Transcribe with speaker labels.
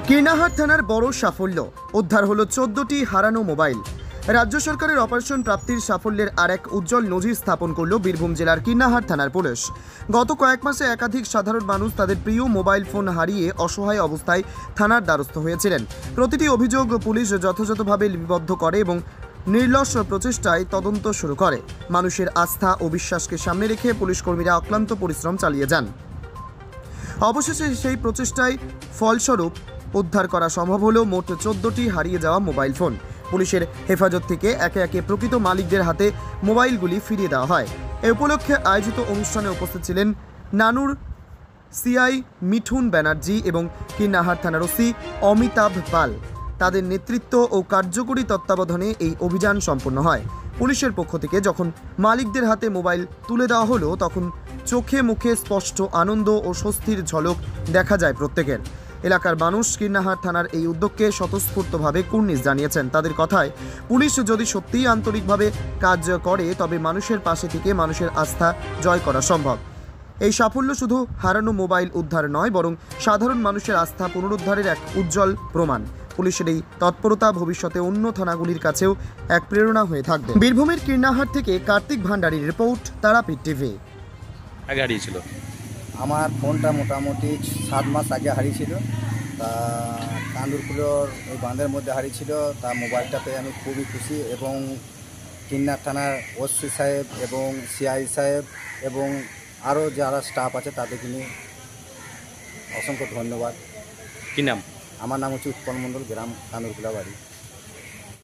Speaker 1: কীর্ণাহাট থানার বড় সাফল্য, উদ্ধার হলো 14টি হারানো মোবাইল। রাজ্য সরকারের অপারেশন প্রাপ্তির সাফল্যের আর এক উজ্জ্বল নজির স্থাপন করল বীরভূম জেলার কীর্ণাহাট থানার পুলিশ। গত কয়েক মাসে একাধিক সাধারণ মানুষ তাদের প্রিয় মোবাইল ফোন হারিয়ে অসহায় অবস্থায় থানার দ্বারস্থ হয়েছিলেন। প্রতিটি অভিযোগ পুলিশ যথাযথভাবে লিপিবদ্ধ করে এবং নির্লস প্রচেষ্টায় তদন্ত শুরু করে। মানুষের আস্থা ও বিশ্বাসকে সামনে রেখে পুলিশ কর্মীরা অক্লান্ত পরিশ্রম চালিয়ে যান। অবশেষে সেই প্রচেষ্টায় ফলস্বরূপ উদ্ধার করা সম্ভব হলো মোট 14টি হারিয়ে যাওয়া মোবাইল ফোন। পুলিশের হেফাজত থেকে একে একে প্রকৃত মালিকদের হাতে মোবাইলগুলি ফিরিয়ে দেওয়া হয়। এ উপলক্ষে আয়োজিত অনুষ্ঠানে উপস্থিত ছিলেন নানুর সিআই মিঠুন ব্যানার্জি এবং কীর্ণাহাট থানার ওসি অমিতাভ পাল। তাদের নেতৃত্ব ও কার্যকরী তত্ত্বাবধানে এই অভিযান সম্পন্ন হয়। পুলিশের পক্ষ থেকে যখন মালিকদের হাতে মোবাইল তুলে দেওয়া হলো, তখন চোখে মুখে স্পষ্ট আনন্দ ও স্বস্তির ঝলক দেখা যায় প্রত্যেকের। এলাকার মানুষ কীর্ণাহাট থানার এই উদ্যোগকে স্বতঃস্ফূর্তভাবে কুর্নিশ জানিয়েছেন। তাদের কথায়, পুলিশ যদি সত্যিই আন্তরিকভাবে কাজ করে তবে মানুষের পাশে থেকে মানুষের আস্থা জয় করা সম্ভব। এই সাফল্য শুধু হারানো মোবাইল উদ্ধার নয়, বরং সাধারণ মানুষের আস্থা পুনরুদ্ধারের এক উজ্জ্বল প্রমাণ। পুলিশের এই তৎপরতা ভবিষ্যতে অন্য থানাগুলির কাছেও এক প্রেরণা হয়ে থাকবে। বীরভূমের কীর্ণাহাট থেকে কার্তিক ভান্ডারীর রিপোর্ট, তারাপীঠ টিভি।
Speaker 2: আগে হারিয়েছিল?
Speaker 3: আমার ফোনটা মোটামুটি 7 মাস আগে হারিয়েছিল। তা কান্দুরকুলোর ওই বাঁধের মধ্যে হারিয়েছিল। তা মোবাইলটা পেয়ে আমি খুবই খুশি এবং কীর্ণাহাট থানার ওসি সাহেব এবং সিআই সাহেব এবং আরও যারা স্টাফ আছে তাদেরকে নিয়ে অসংখ্য ধন্যবাদ।
Speaker 2: কি নাম?
Speaker 3: আমার নাম হচ্ছে উৎপল মণ্ডল, গ্রাম কান্দুরকুলা বাড়ি।